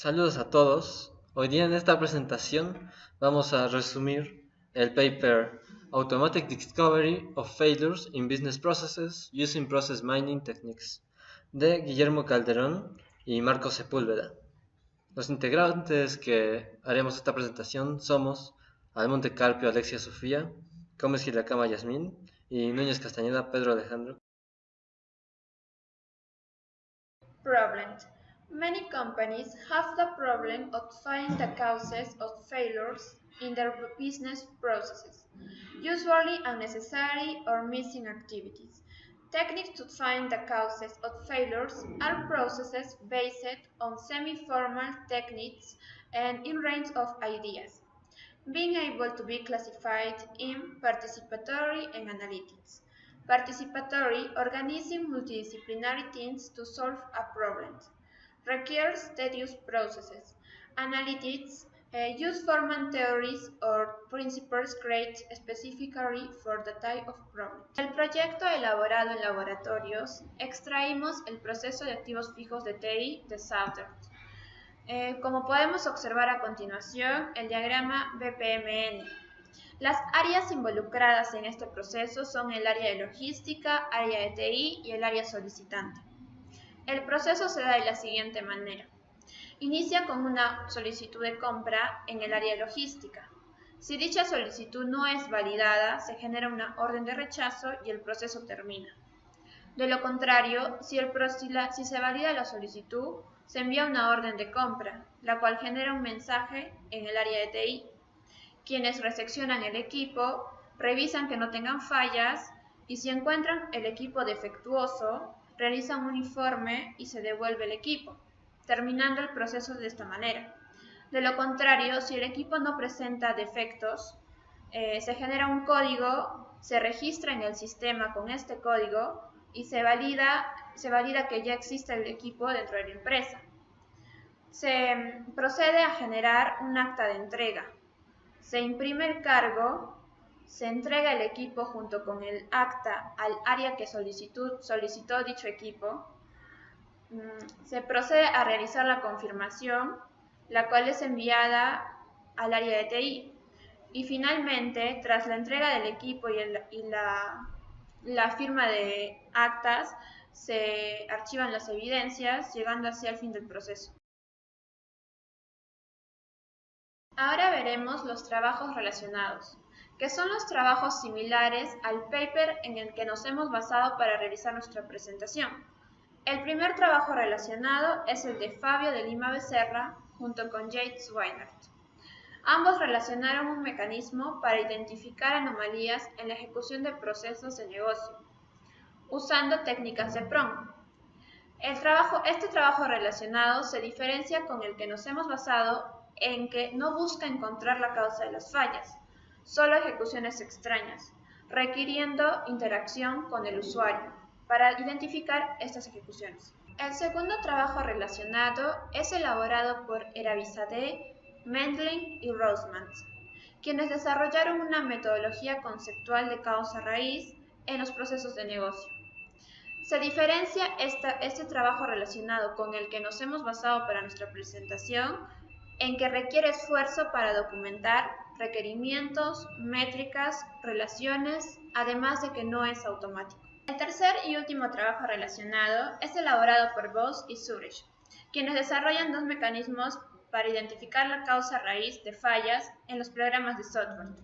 Saludos a todos. Hoy día en esta presentación vamos a resumir el paper Automatic Discovery of Failures in Business Processes Using Process Mining Techniques de Guillermo Calderón y Marco Sepúlveda. Los integrantes que haremos esta presentación somos Almonte Carpio Alexia Sofía, Gómez Gilacama Yasmín y Núñez Castañeda Pedro Alejandro. Problems. Many companies have the problem of finding the causes of failures in their business processes, usually unnecessary or missing activities. Techniques to find the causes of failures are processes based on semi-formal techniques and in range of ideas, being able to be classified in participatory and analytics. Participatory, organizing multidisciplinary teams to solve a problem, requires tedious processes. Analytics use formal theories or principles created specifically for the type of problem. Del proyecto elaborado en laboratorios, extraímos el proceso de activos fijos de TI de Southern. Como podemos observar a continuación, el diagrama BPMN. Las áreas involucradas en este proceso son el área de logística, área de TI y el área solicitante. El proceso se da de la siguiente manera. Inicia con una solicitud de compra en el área de logística. Si dicha solicitud no es validada, se genera una orden de rechazo y el proceso termina. De lo contrario, si se valida la solicitud, se envía una orden de compra, la cual genera un mensaje en el área de TI. Quienes recepcionan el equipo, revisan que no tengan fallas y si encuentran el equipo defectuoso, realizan un informe y se devuelve el equipo, terminando el proceso de esta manera. De lo contrario, si el equipo no presenta defectos, se genera un código, se registra en el sistema con este código y se valida que ya existe el equipo dentro de la empresa. Se procede a generar un acta de entrega. Se imprime el cargo, se entrega el equipo junto con el acta al área que solicitó dicho equipo. Se procede a realizar la confirmación, la cual es enviada al área de TI. Y finalmente, tras la entrega del equipo y la firma de actas, se archivan las evidencias, llegando así al fin del proceso. Ahora veremos los trabajos relacionados, que son los trabajos similares al paper en el que nos hemos basado para realizar nuestra presentación. El primer trabajo relacionado es el de Fabio de Lima Becerra junto con Yates Weinert. Ambos relacionaron un mecanismo para identificar anomalías en la ejecución de procesos de negocio, usando técnicas de PROM. Este trabajo relacionado se diferencia con el que nos hemos basado en que no busca encontrar la causa de las fallas, solo ejecuciones extrañas, requiriendo interacción con el usuario para identificar estas ejecuciones. El segundo trabajo relacionado es elaborado por Eravizadeh, Mendling y Rosemans, quienes desarrollaron una metodología conceptual de causa-raíz en los procesos de negocio. Se diferencia este trabajo relacionado con el que nos hemos basado para nuestra presentación en que requiere esfuerzo para documentar requerimientos, métricas, relaciones, además de que no es automático. El tercer y último trabajo relacionado es elaborado por Voss y Suresh, quienes desarrollan dos mecanismos para identificar la causa raíz de fallas en los programas de software,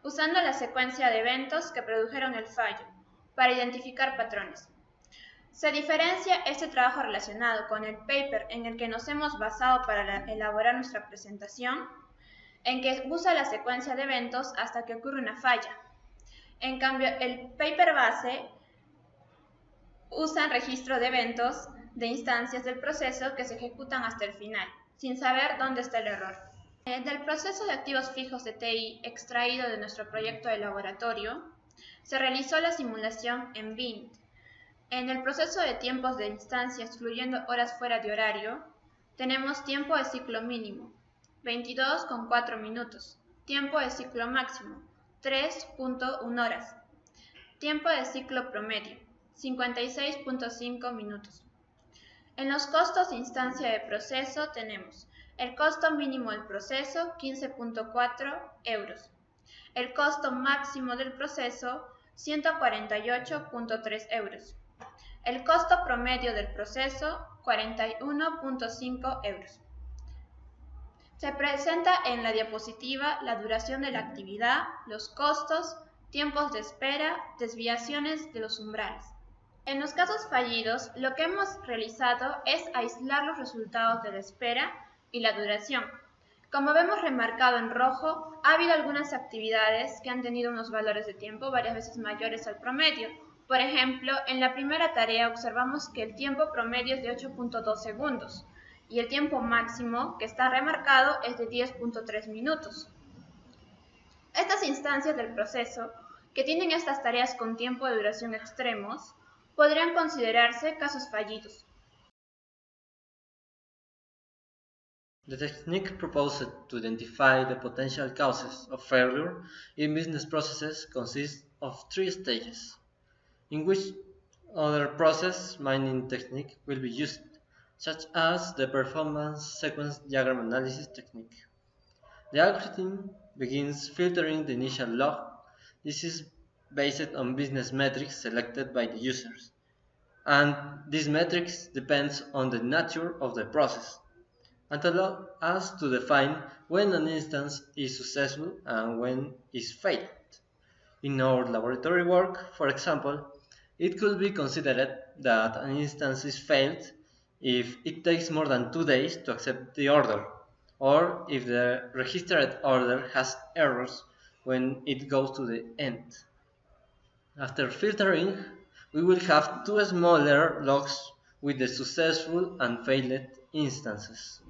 usando la secuencia de eventos que produjeron el fallo, para identificar patrones. Se diferencia este trabajo relacionado con el paper en el que nos hemos basado para elaborar nuestra presentación, en que usa la secuencia de eventos hasta que ocurre una falla. En cambio, el paper base usa registro de eventos de instancias del proceso que se ejecutan hasta el final, sin saber dónde está el error. Del proceso de activos fijos de TI extraído de nuestro proyecto de laboratorio, se realizó la simulación en Vint. En el proceso de tiempos de instancias excluyendo horas fuera de horario, tenemos tiempo de ciclo mínimo, 22,4 minutos, tiempo de ciclo máximo, 3,1 horas, tiempo de ciclo promedio, 56,5 minutos. En los costos de instancia de proceso tenemos el costo mínimo del proceso, 15.4 euros. El costo máximo del proceso, 148.3 euros. El costo promedio del proceso, 41.5 euros. Se presenta en la diapositiva la duración de la actividad, los costos, tiempos de espera, desviaciones de los umbrales. En los casos fallidos, lo que hemos realizado es aislar los resultados de la espera y la duración. Como vemos remarcado en rojo, ha habido algunas actividades que han tenido unos valores de tiempo varias veces mayores al promedio. Por ejemplo, en la primera tarea observamos que el tiempo promedio es de 8.2 segundos y el tiempo máximo que está remarcado es de 10.3 minutos. Estas instancias del proceso, que tienen estas tareas con tiempo de duración extremos, podrían considerarse casos fallidos. The technique proposed to identify the potential causes of failure in business processes consists of 3 stages, in which other process mining technique will be used, such as the performance sequence diagram analysis technique. The algorithm begins filtering the initial log. This is based on business metrics selected by the users, and these metrics depends on the nature of the process, and allow us to define when an instance is successful and when is failed. In our laboratory work, for example, it could be considered that an instance is failed if it takes more than 2 days to accept the order, or if the registered order has errors when it goes to the end. After filtering, we will have 2 smaller logs with the successful and failed instances.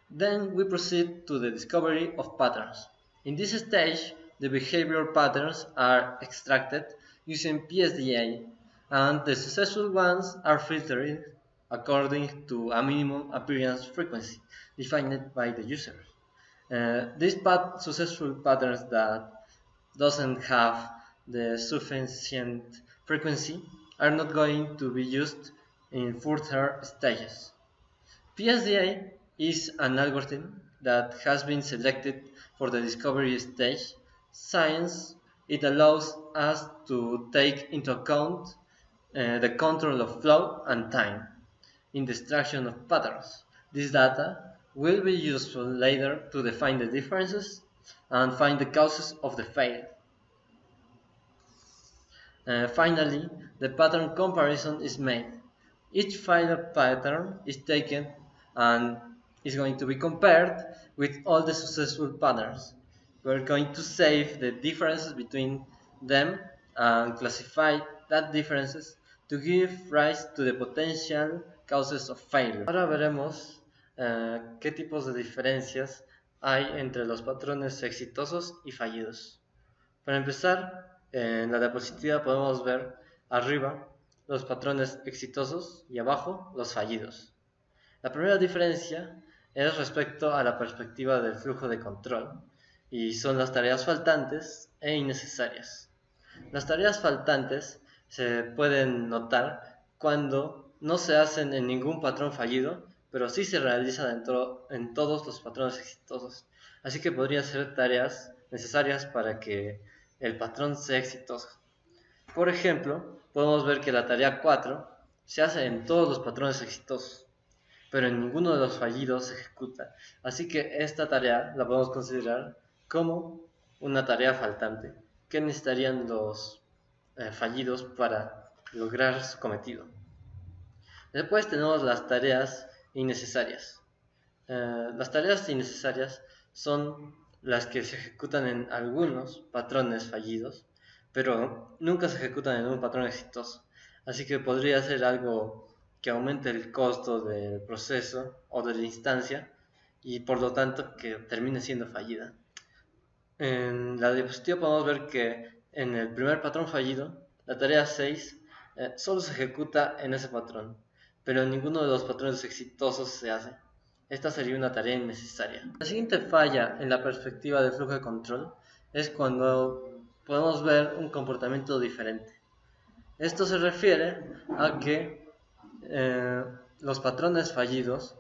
Then we proceed to the discovery of patterns. In this stage, the behavior patterns are extracted using PSDA, and the successful ones are filtered according to a minimum appearance frequency defined by the user. These successful patterns that doesn't have the sufficient frequency are not going to be used in further stages. PSDA is an algorithm that has been selected for the discovery stage since it allows us to take into account the control of flow and time in the extraction of patterns. This data will be useful later to define the differences and find the causes of the failure. Finally, the pattern comparison is made. Each failure pattern is taken and is going to be compared with all the successful patterns. We're going to save the differences between them and classify that differences to give rise to the potential causes of failure. Ahora veremos qué tipos de diferencias hay entre los patrones exitosos y fallidos. Para empezar, en la diapositiva podemos ver arriba los patrones exitosos y abajo los fallidos. La primera diferencia es respecto a la perspectiva del flujo de control, y son las tareas faltantes e innecesarias. Las tareas faltantes se pueden notar cuando no se hacen en ningún patrón fallido, pero sí se realizan en todos los patrones exitosos. Así que podrían ser tareas necesarias para que el patrón sea exitoso. Por ejemplo, podemos ver que la tarea 4 se hace en todos los patrones exitosos, pero en ninguno de los fallidos se ejecuta. Así que esta tarea la podemos considerar como una tarea faltante que necesitarían los fallidos para lograr su cometido. Después tenemos las tareas innecesarias. Las tareas innecesarias son las que se ejecutan en algunos patrones fallidos, pero nunca se ejecutan en un patrón exitoso. Así que podría ser algo que aumente el costo del proceso o de la instancia y por lo tanto que termine siendo fallida. En la diapositiva podemos ver que en el primer patrón fallido, la tarea 6 solo se ejecuta en ese patrón, pero en ninguno de los patrones exitosos se hace. Esta sería una tarea innecesaria. La siguiente falla en la perspectiva del flujo de control es cuando podemos ver un comportamiento diferente. Esto se refiere a que Los patrones fallidos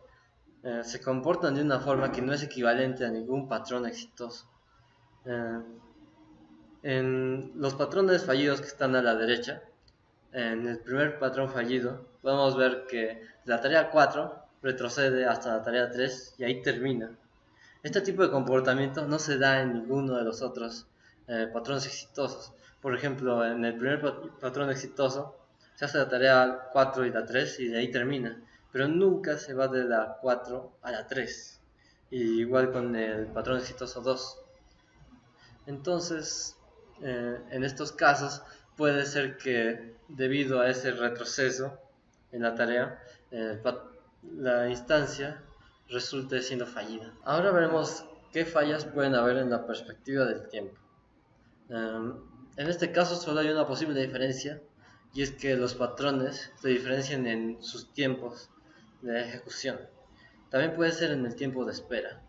se comportan de una forma que no es equivalente a ningún patrón exitoso. Eh, en los patrones fallidos que están a la derecha, en el primer patrón fallido, podemos ver que la tarea 4 retrocede hasta la tarea 3 y ahí termina. Este tipo de comportamiento no se da en ninguno de los otros patrones exitosos. Por ejemplo, en el primer patrón exitoso se hace la tarea 4 y la 3 y de ahí termina, pero nunca se va de la 4 a la 3. Y igual con el patrón exitoso 2. Entonces, en estos casos puede ser que debido a ese retroceso en la tarea, la instancia resulte siendo fallida. Ahora veremos qué fallas pueden haber en la perspectiva del tiempo. En este caso solo hay una posible diferencia, y es que los patrones se diferencian en sus tiempos de ejecución. También puede ser en el tiempo de espera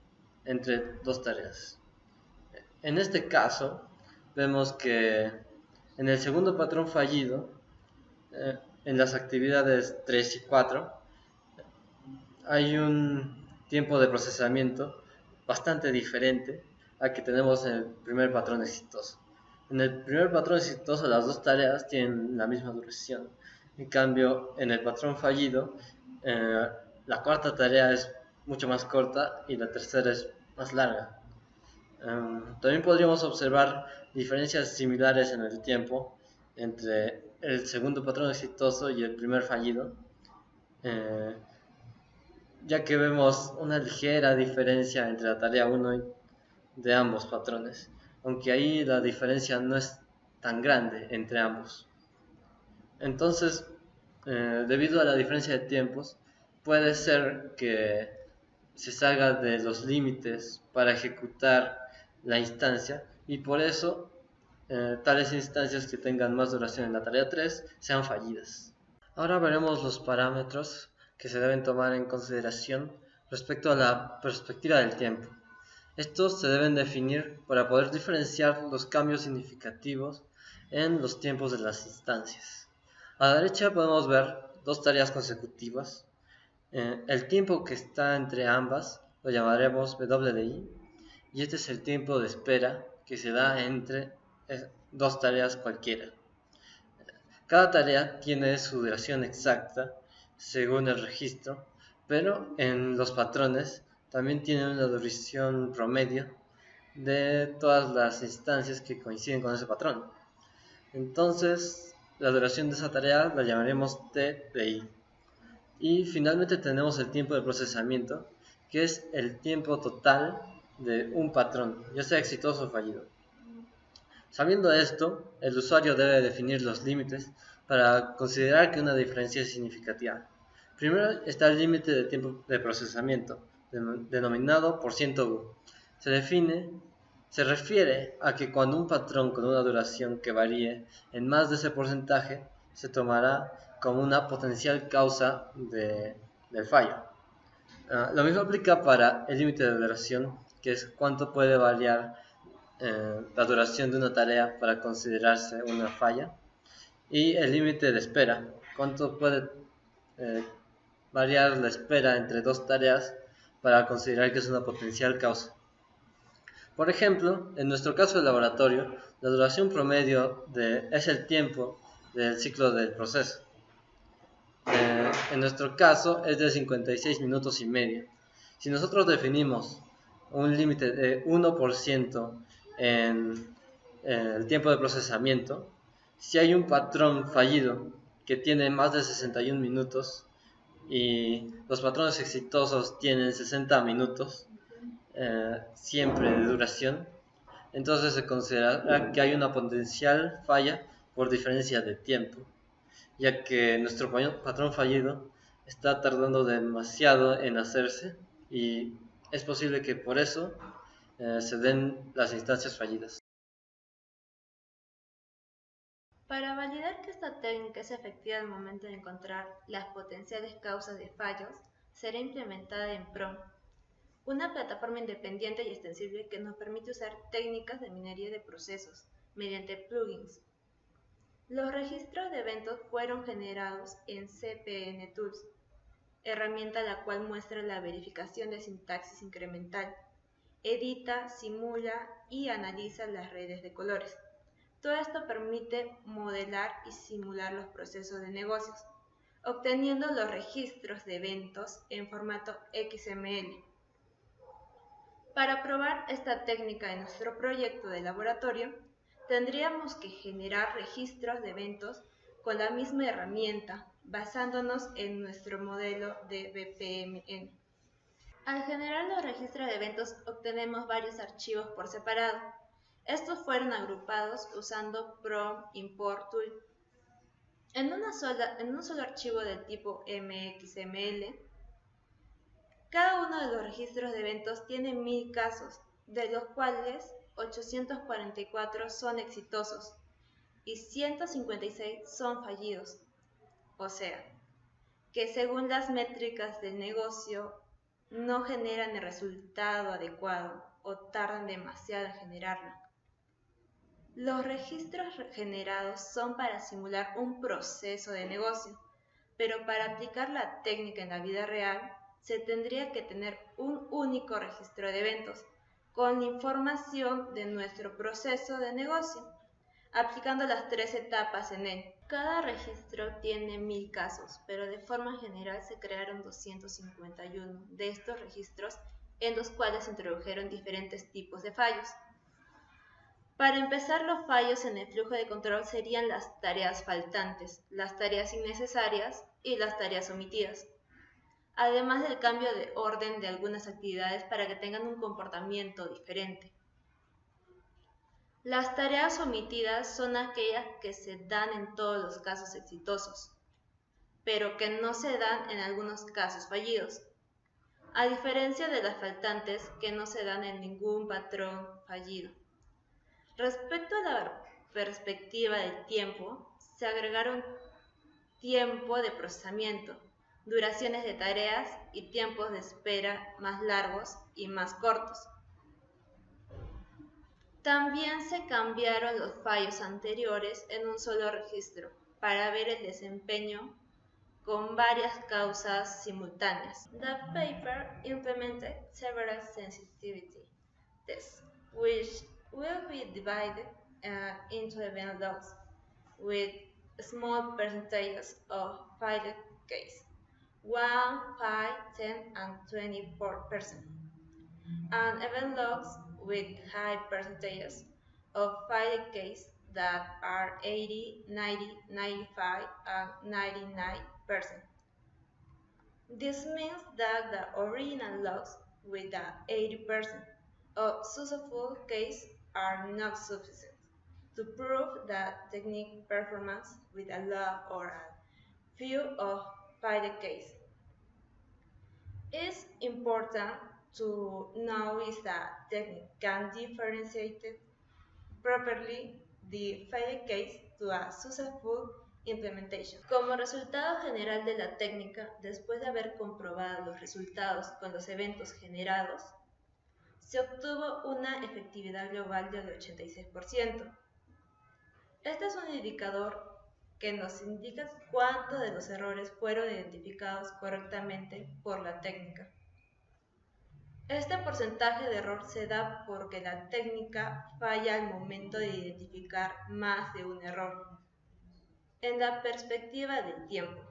entre dos tareas. En este caso, vemos que en el segundo patrón fallido, en las actividades 3 y 4, hay un tiempo de procesamiento bastante diferente al que tenemos en el primer patrón exitoso. En el primer patrón exitoso las dos tareas tienen la misma duración. En cambio, en el patrón fallido, eh, la cuarta tarea es mucho más corta y la tercera es más larga. También podríamos observar diferencias similares en el tiempo entre el segundo patrón exitoso y el primer fallido, eh, ya que vemos una ligera diferencia entre la tarea 1 de ambos patrones, aunque ahí la diferencia no es tan grande entre ambos. Entonces, debido a la diferencia de tiempos, puede ser que se salga de los límites para ejecutar la instancia y por eso tales instancias que tengan más duración en la tarea 3 sean fallidas. Ahora veremos los parámetros que se deben tomar en consideración respecto a la perspectiva del tiempo. Estos se deben definir para poder diferenciar los cambios significativos en los tiempos de las instancias. A la derecha podemos ver dos tareas consecutivas. El tiempo que está entre ambas lo llamaremos WDI y este es el tiempo de espera que se da entre dos tareas cualquiera. Cada tarea tiene su duración exacta según el registro, pero en los patrones también tienen una duración promedio de todas las instancias que coinciden con ese patrón. Entonces, la duración de esa tarea la llamaremos T de I. Y finalmente tenemos el tiempo de procesamiento, que es el tiempo total de un patrón, ya sea exitoso o fallido. Sabiendo esto, el usuario debe definir los límites para considerar que una diferencia es significativa. Primero está el límite de tiempo de procesamiento, denominado %U. Se refiere a que cuando un patrón con una duración que varíe en más de ese porcentaje se tomará como una potencial causa del fallo. Lo mismo aplica para el límite de duración, que es cuánto puede variar la duración de una tarea para considerarse una falla, y el límite de espera, cuánto puede variar la espera entre dos tareas para considerar que es una potencial causa. Por ejemplo, en nuestro caso de laboratorio, la duración promedio es el tiempo del ciclo del proceso. En nuestro caso es de 56 minutos y medio. Si nosotros definimos un límite de 1% en el tiempo de procesamiento, si hay un patrón fallido que tiene más de 61 minutos y los patrones exitosos tienen 60 minutos siempre de duración, entonces se considera que hay una potencial falla por diferencia de tiempo, ya que nuestro patrón fallido está tardando demasiado en hacerse y es posible que por eso se den las instancias fallidas. Para validar que esta técnica es efectiva al momento de encontrar las potenciales causas de fallos, será implementada en PROM, una plataforma independiente y extensible que nos permite usar técnicas de minería de procesos mediante plugins. Los registros de eventos fueron generados en CPN Tools, herramienta la cual muestra la verificación de sintaxis incremental, edita, simula y analiza las redes de colores. Todo esto permite modelar y simular los procesos de negocios, obteniendo los registros de eventos en formato XML. Para probar esta técnica en nuestro proyecto de laboratorio, tendríamos que generar registros de eventos con la misma herramienta, basándonos en nuestro modelo de BPMN. Al generar los registros de eventos, obtenemos varios archivos por separado. Estos fueron agrupados usando Prom Import Tool. En un solo archivo del tipo MXML, cada uno de los registros de eventos tiene 1000 casos, de los cuales 844 son exitosos y 156 son fallidos. O sea, que según las métricas del negocio no generan el resultado adecuado o tardan demasiado en generarlo. Los registros generados son para simular un proceso de negocio, pero para aplicar la técnica en la vida real, se tendría que tener un único registro de eventos, con la información de nuestro proceso de negocio, aplicando las 3 etapas en él. Cada registro tiene 1000 casos, pero de forma general se crearon 251 de estos registros en los cuales se introdujeron diferentes tipos de fallos. Para empezar, los fallos en el flujo de control serían las tareas faltantes, las tareas innecesarias y las tareas omitidas, además del cambio de orden de algunas actividades para que tengan un comportamiento diferente. Las tareas omitidas son aquellas que se dan en todos los casos exitosos, pero que no se dan en algunos casos fallidos, a diferencia de las faltantes que no se dan en ningún patrón fallido. Respecto a la perspectiva del tiempo, se agregaron tiempo de procesamiento, duraciones de tareas y tiempos de espera más largos y más cortos. También se cambiaron los fallos anteriores en un solo registro para ver el desempeño con varias causas simultáneas. The paper implemented several sensitivity tests, which will be divided into event logs with small percentages of failed cases, 1, 5, 10, and 24%, and event logs with high percentages of failed cases that are 80, 90, 95, and 99%. This means that the original logs with the 80% of successful cases are not sufficient to prove that technique performance with a lot or a few of failed cases. It's important to know is that technique can differentiate properly the failed case to a successful implementation. Como resultado general de la técnica, después de haber comprobado los resultados con los eventos generados, se obtuvo una efectividad global del 86%. Este es un indicador que nos indica cuántos de los errores fueron identificados correctamente por la técnica. Este porcentaje de error se da porque la técnica falla al momento de identificar más de un error, en la perspectiva del tiempo.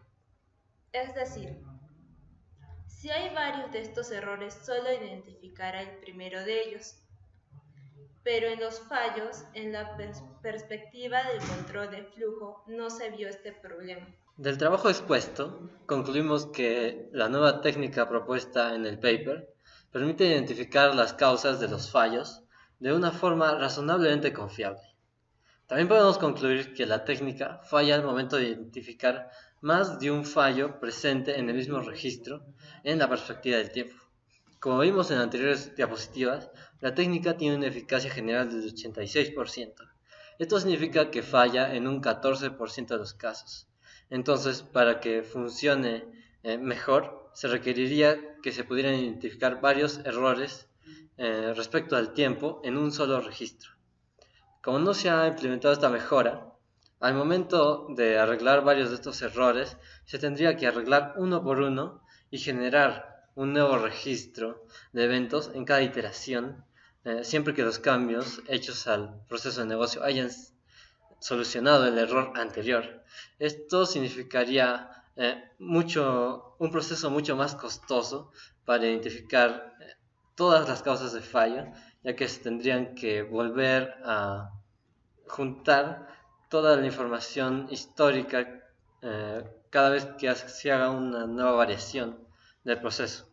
Es decir, si hay varios de estos errores, solo identificará el primero de ellos, pero en los fallos, en la perspectiva del control de flujo, no se vio este problema. Del trabajo expuesto, concluimos que la nueva técnica propuesta en el paper permite identificar las causas de los fallos de una forma razonablemente confiable. También podemos concluir que la técnica falla al momento de identificar más de un fallo presente en el mismo registro en la perspectiva del tiempo. Como vimos en anteriores diapositivas, la técnica tiene una eficacia general del 86%. Esto significa que falla en un 14% de los casos. Entonces, para que funcione mejor, se requeriría que se pudieran identificar varios errores respecto al tiempo en un solo registro. Como no se ha implementado esta mejora, Al momento de arreglar varios de estos errores, se tendría que arreglar uno por uno y generar un nuevo registro de eventos en cada iteración, siempre que los cambios hechos al proceso de negocio hayan solucionado el error anterior. Esto significaría un proceso mucho más costoso para identificar todas las causas de fallo, ya que se tendrían que volver a juntar toda la información histórica cada vez que se haga una nueva variación del proceso.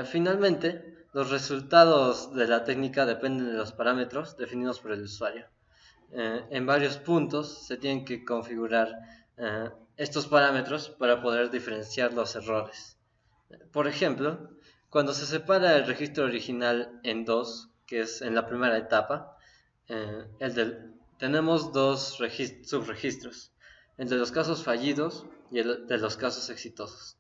Finalmente, los resultados de la técnica dependen de los parámetros definidos por el usuario. En varios puntos se tienen que configurar estos parámetros para poder diferenciar los errores. Por ejemplo, cuando se separa el registro original en dos, que es en la primera etapa, tenemos dos subregistros, el de los casos fallidos y el de los casos exitosos.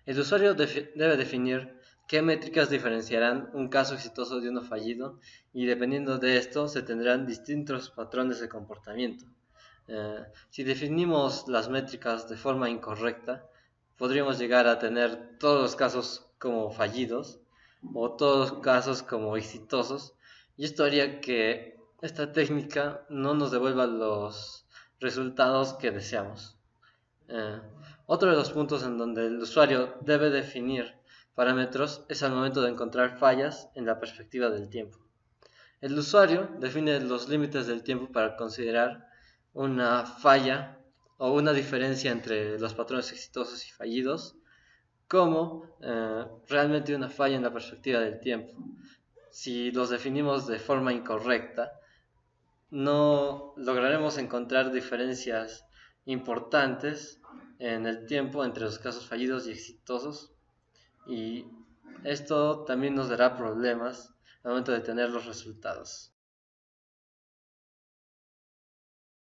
El usuario debe definir qué métricas diferenciarán un caso exitoso de uno fallido, y dependiendo de esto se tendrán distintos patrones de comportamiento. Si definimos las métricas de forma incorrecta, podríamos llegar a tener todos los casos como fallidos o todos los casos como exitosos, y esto haría que esta técnica no nos devuelva los resultados que deseamos. Otro de los puntos en donde el usuario debe definir parámetros es al momento de encontrar fallas en la perspectiva del tiempo. El usuario define los límites del tiempo para considerar una falla o una diferencia entre los patrones exitosos y fallidos como realmente una falla en la perspectiva del tiempo. Si los definimos de forma incorrecta, no lograremos encontrar diferencias importantes en el tiempo entre los casos fallidos y exitosos, y esto también nos dará problemas al momento de tener los resultados.